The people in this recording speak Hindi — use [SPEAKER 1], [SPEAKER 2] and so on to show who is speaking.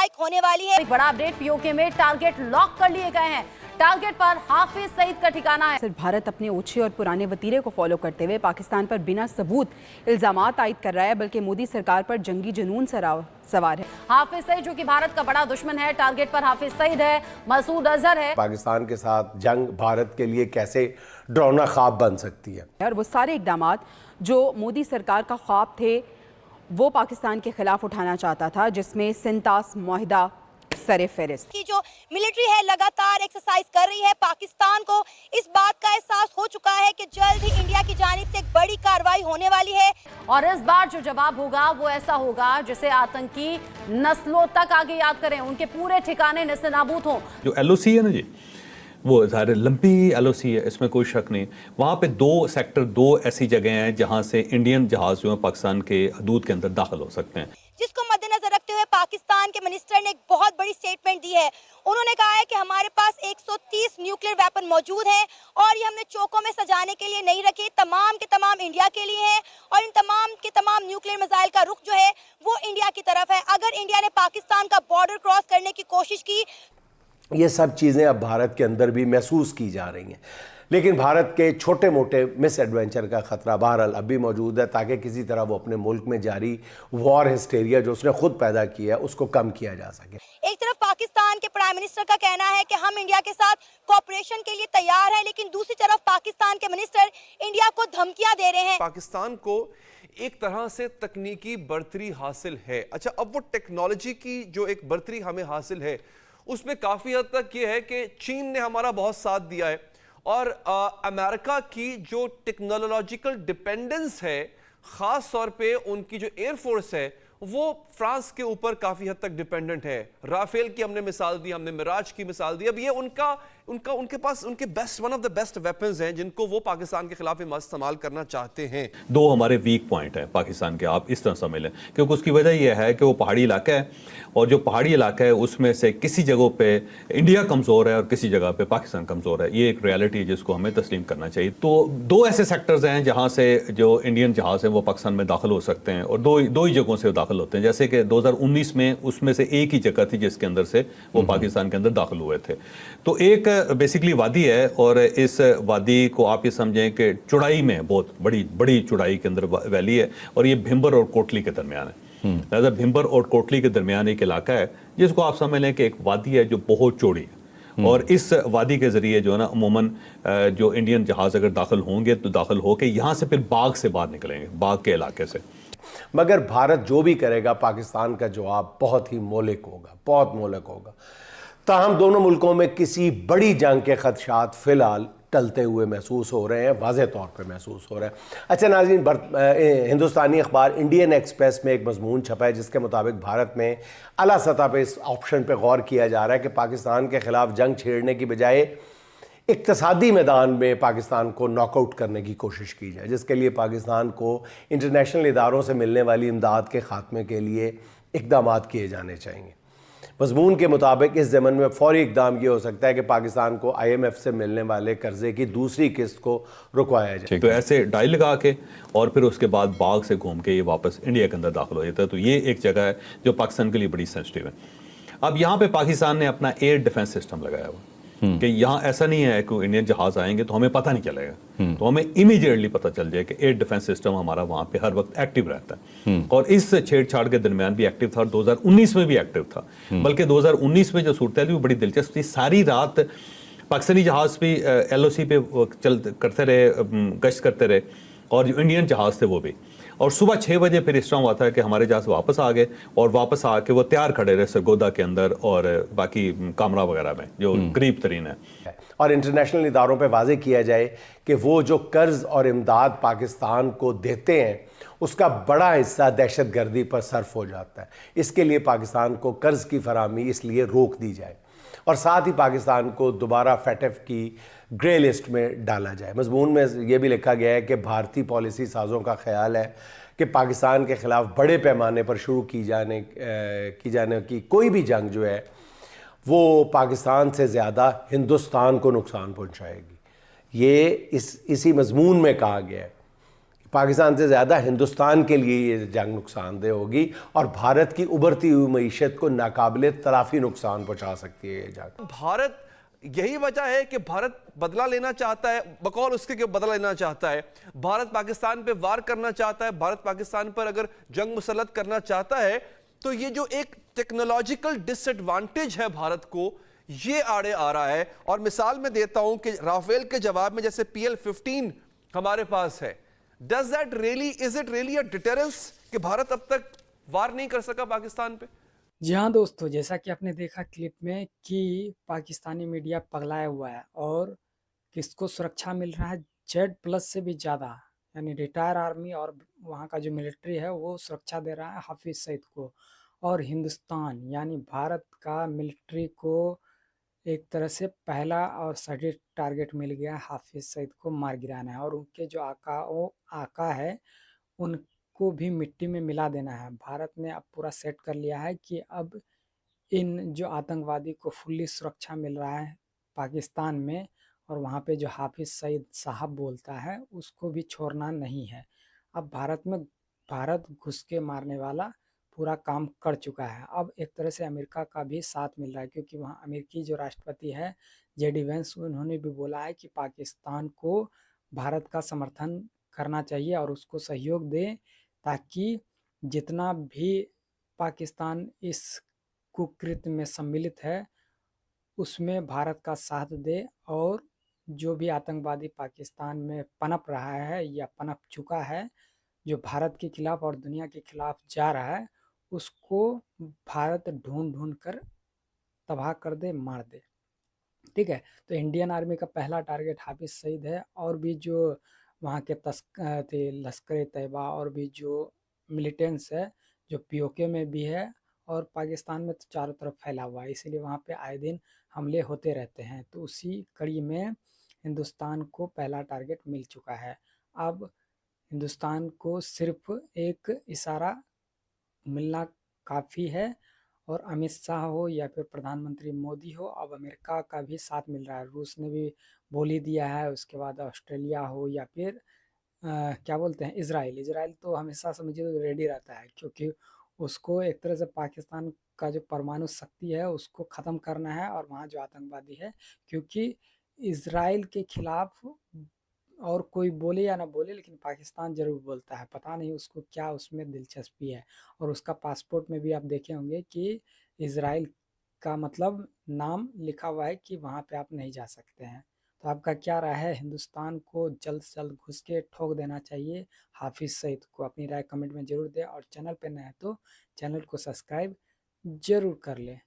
[SPEAKER 1] स्ट्राइक होने वाली है।
[SPEAKER 2] एक बड़ा अपडेट, पीओके में टारगेट लॉक कर लिए गए हैं। टारगेट पर हाफिज सईद का ठिकाना है।
[SPEAKER 3] सिर्फ भारत अपने ओछे और पुराने वतीरे को फॉलो करते हुए पाकिस्तान पर बिना सबूत इल्जामात आयद कर रहा है, बल्कि मोदी सरकार पर जंगी जुनून सवार है।
[SPEAKER 2] हाफिज सईद जो कि भारत का बड़ा दुश्मन है, टारगेट पर हाफिज सईद है, मसूद अजहर है।
[SPEAKER 4] पाकिस्तान के साथ जंग भारत के लिए कैसे डरावना ख्वाब बन सकती है,
[SPEAKER 3] और वो सारे इकदाम जो मोदी सरकार का ख्वाब थे वो पाकिस्तान के खिलाफ उठाना चाहता था, जिसमें सिंतास मुआहिदा सरे फेरिस्त
[SPEAKER 1] की जो मिलिट्री है लगातार एक्सरसाइज कर रही है। पाकिस्तान को इस बात का एहसास हो चुका है कि जल्द ही इंडिया की जानिब से एक बड़ी कार्रवाई होने वाली है,
[SPEAKER 2] और इस बार जो जवाब होगा वो ऐसा होगा जिसे आतंकी नस्लों तक आगे याद करें, उनके पूरे ठिकाने नेस्तनाबूद हों।
[SPEAKER 5] जो एलओसी है ना जी, वो ज़ाहिर लंबी एलओसी है, इसमें कोई शक नहीं। वहाँ पे दो ऐसी जगह हैं जहाँ से इंडियन जहाज जो है पाकिस्तान के हदूद के अंदर दाखिल हो सकते हैं,
[SPEAKER 1] जिसको मद्देनजर रखते हुए पाकिस्तान के मिनिस्टर ने एक बहुत बड़ी स्टेटमेंट दी है। उन्होंने कहा है कि हमारे पास 130 न्यूक्लियर वेपन मौजूद हैं और ये हमने चौकों में सजाने के लिए नहीं रखे, तमाम के तमाम इंडिया के लिए हैं और इन तमाम के तमाम न्यूक्लियर मिसाइल का रुख जो है वो इंडिया की तरफ है। अगर इंडिया ने पाकिस्तान का बॉर्डर क्रॉस करने की कोशिश की,
[SPEAKER 4] ये सब चीज़ें अब भारत के अंदर भी महसूस की जा रही हैं, लेकिन भारत के छोटे मोटे मिस एडवेंचर का ख़तरा बहरहाल अब भी मौजूद है, ताकि किसी तरह वो अपने मुल्क में जारी वॉर हिस्टेरिया जो उसने खुद पैदा किया है उसको कम किया जा सके।
[SPEAKER 1] एक तरफ पाकिस्तान के प्राइम मिनिस्टर का कहना है कि हम इंडिया के साथ कोऑपरेशन के लिए तैयार हैं, लेकिन दूसरी तरफ पाकिस्तान के मिनिस्टर इंडिया को धमकियां दे रहे हैं।
[SPEAKER 6] पाकिस्तान को एक तरह से तकनीकी बढ़तरी हासिल है। अच्छा, अब वो टेक्नोलॉजी की जो एक बढ़तरी हमें हासिल है उसमें काफी हद तक ये है कि चीन ने हमारा बहुत साथ दिया है और अमेरिका की जो टेक्नोलॉजिकल डिपेंडेंस है, खास तौर पे उनकी जो एयरफोर्स है वो फ्रांस के ऊपर काफी हद तक डिपेंडेंट है। राफेल की हमने मिसाल दी, हमने मिराज की मिसाल दी। अब ये उनके पास उनके best one of the best weapons हैं जिनको वो पाकिस्तान के खिलाफ इस्तेमाल करना चाहते हैं।
[SPEAKER 5] दो हमारे वीक पॉइंट है पाकिस्तान के, आप इस तरह समझ लें, क्योंकि उसकी वजह यह है कि वो पहाड़ी इलाका है और जो पहाड़ी इलाका है उसमें से किसी जगहों पे इंडिया कमज़ोर है और किसी जगह पे पाकिस्तान कमज़ोर है। ये एक रियलिटी है जिसको हमें तस्लीम करना चाहिए। तो दो ऐसे सेक्टर्स हैं जहाँ से जो इंडियन जहाज़ हैं वो पाकिस्तान में दाखिल हो सकते हैं और दो ही जगहों से दाखिल होते हैं। जैसे कि 2019 में उसमें से एक ही जगह थी जिसके अंदर से वो पाकिस्तान के अंदर दाखिल हुए थे। तो एक बेसिकली वादी है और इस वादी को आप ये समझें कि चौड़ाई में बहुत बड़ी चौड़ाई के अंदर वैली है और ये भिंबर और कोटली के दरमियान है। लिहाजा भिंबर और कोटली के दरमियान एक इलाका है जिसको आप समझ लें कि एक वादी है जो बहुत चौड़ी है और इस वादी के जरिए जो है ना अमूमन जो इंडियन जहाज अगर दाखिल होंगे तो दाखिल होकर यहाँ से फिर बाग से बाहर निकलेंगे, बाग के इलाके से।
[SPEAKER 4] मगर भारत जो भी करेगा पाकिस्तान का जवाब बहुत ही मौलिक होगा, बहुत मौलिक होगा। ताहम दोनों मुल्कों में किसी बड़ी जंग के खदशात फिलहाल टलते हुए महसूस हो रहे हैं, वाज़ेह तौर पे महसूस हो रहे हैं। अच्छा नाज़रीन, हिंदुस्तानी अखबार इंडियन एक्सप्रेस में एक मजमून छपा है जिसके मुताबिक भारत में आला सतह पे इस ऑप्शन पे गौर किया जा रहा है कि पाकिस्तान के ख़िलाफ़ जंग छेड़ने की बजाय इक़्तिसादी मैदान में पाकिस्तान को नॉकआउट करने की कोशिश की जाए, जिसके लिए पाकिस्तान को इंटरनेशनल इदारों से मिलने वाली इमदाद के ख़ात्मे के लिए इक़दाम किए जाने चाहिए। मजमून के मुताबिक इस ज़मन में फौरी इक़दाम ये हो सकता है कि पाकिस्तान को IMF से मिलने वाले कर्जे की दूसरी किस्त को रुकवाया जाए।
[SPEAKER 5] तो ऐसे डाई लगा के और फिर उसके बाद बाग से घूम के ये वापस इंडिया के अंदर दाखिल हो जाता है। तो ये एक जगह है जो पाकिस्तान के लिए बड़ी सेंसिटिव है। अब यहाँ पे पाकिस्तान ने अपना एयर डिफेंस सिस्टम लगाया हुआ कि यहाँ ऐसा नहीं है कि इंडियन जहाज आएंगे तो हमें पता नहीं चलेगा, तो हमें इमीडिएटली पता चल जाए कि एयर डिफेंस सिस्टम हमारा वहाँ पे हर वक्त एक्टिव रहता है। और इस छेड़छाड़ के दरमियान भी एक्टिव था और 2019 में भी एक्टिव था। बल्कि 2019 में जो सूरत है वो बड़ी दिलचस्प थी। सारी रात पाकिस्तानी जहाज भी LOC पे करते रहे, गश्त करते रहे और जो इंडियन जहाज थे वो भी। और सुबह 6 बजे फिर इस तरह हुआ था कि हमारे जहाज वापस आ गए और वापस आके वो तैयार खड़े रहे सरगोदा के अंदर और बाकी कामरा वगैरह में जो करीब तरीन है।
[SPEAKER 4] और इंटरनेशनल इदारों पे वाज़ेह किया जाए कि वो जो कर्ज और इमदाद पाकिस्तान को देते हैं उसका बड़ा हिस्सा दहशत गर्दी पर सर्फ हो जाता है। इसके लिए पाकिस्तान को कर्ज की फराहमी इसलिए रोक दी जाए और साथ ही पाकिस्तान को दोबारा FATF की ग्रे लिस्ट में डाला जाए। मजमून में यह भी लिखा गया है कि भारतीय पॉलिसी साजों का ख्याल है कि पाकिस्तान के ख़िलाफ़ बड़े पैमाने पर शुरू की जाने की कोई भी जंग जो है वो पाकिस्तान से ज़्यादा हिंदुस्तान को नुकसान पहुंचाएगी। ये इसी मजमून में कहा गया है पाकिस्तान से ज़्यादा हिंदुस्तान के लिए ये जंग नुकसानदेह होगी और भारत की उभरती हुई मईशत को नाकाबिले तलाफी नुकसान पहुंचा सकती है ये जंग।
[SPEAKER 6] भारत, यही वजह है कि भारत बदला लेना चाहता है, बकौल उसके कि बदला लेना चाहता है। भारत पाकिस्तान पे वार करना चाहता है, भारत पाकिस्तान पर अगर जंग मुसल्लत करना चाहता है, तो ये जो एक टेक्नोलॉजिकल डिसएडवांटेज है भारत को, ये आड़े आ रहा है। और मिसाल मैं देता हूं कि राफेल के जवाब में जैसे PL-15 हमारे पास है, is it really a deterrence कि भारत अब तक वार नहीं कर सका पाकिस्तान पे?
[SPEAKER 7] जी हाँ दोस्तों, जैसा कि आपने देखा क्लिप में कि पाकिस्तानी मीडिया पगलाया हुआ है और किसको सुरक्षा मिल रहा है, Z+ से भी ज़्यादा, यानी रिटायर आर्मी और वहाँ का जो मिलिट्री है वो सुरक्षा दे रहा है हाफिज सईद को। और हिंदुस्तान यानी भारत का मिलिट्री को एक तरह से पहला और सही टारगेट मिल गया, हाफिज सईद को मार गिराना है। और उनके जो आका है उनको भी मिट्टी में मिला देना है। भारत ने अब पूरा सेट कर लिया है कि अब इन जो आतंकवादी को फुल्ली सुरक्षा मिल रहा है पाकिस्तान में, और वहाँ पे जो हाफिज सईद साहब बोलता है उसको भी छोड़ना नहीं है। अब भारत घुस के मारने वाला पूरा काम कर चुका है। अब एक तरह से अमेरिका का भी साथ मिल रहा है, क्योंकि वहाँ अमेरिकी जो राष्ट्रपति है JD वेंस, उन्होंने भी बोला है कि पाकिस्तान को भारत का समर्थन करना चाहिए और उसको सहयोग दे, ताकि जितना भी पाकिस्तान इस कुकृत्य में सम्मिलित है उसमें भारत का साथ दे, और जो भी आतंकवादी पाकिस्तान में पनप रहा है या पनप चुका है, जो भारत के खिलाफ और दुनिया के खिलाफ जा रहा है, उसको भारत ढूंढ ढूंढ कर तबाह कर दे, मार दे। ठीक है, तो इंडियन आर्मी का पहला टारगेट हाफिज सईद है, और भी जो वहाँ के लश्कर तैयबा और भी जो मिलिटेंट्स है जो POK में भी है, और पाकिस्तान में तो चारों तरफ फैला हुआ है, इसीलिए वहाँ पे आए दिन हमले होते रहते हैं। तो उसी कड़ी में हिंदुस्तान को पहला टारगेट मिल चुका है। अब हिंदुस्तान को सिर्फ एक इशारा मिलना काफ़ी है, और अमित शाह हो या फिर प्रधानमंत्री मोदी हो, अब अमेरिका का भी साथ मिल रहा है। रूस ने भी बोल ही दिया है, उसके बाद ऑस्ट्रेलिया हो या फिर क्या बोलते हैं, इजराइल तो हमेशा समझिए तो रेडी रहता है, क्योंकि उसको एक तरह से पाकिस्तान का जो परमाणु शक्ति है उसको ख़त्म करना है, और वहाँ जो आतंकवादी है, क्योंकि इजराइल के खिलाफ और कोई बोले या ना बोले लेकिन पाकिस्तान ज़रूर बोलता है, पता नहीं उसको क्या उसमें दिलचस्पी है। और उसका पासपोर्ट में भी आप देखे होंगे कि इजराइल का मतलब नाम लिखा हुआ है कि वहाँ पे आप नहीं जा सकते हैं। तो आपका क्या राय है, हिंदुस्तान को जल्द से जल्द घुस के ठोक देना चाहिए हाफिज सईद को? अपनी राय कमेंट में ज़रूर दें, और चैनल पे नए हैं तो चैनल को सब्सक्राइब ज़रूर कर लें।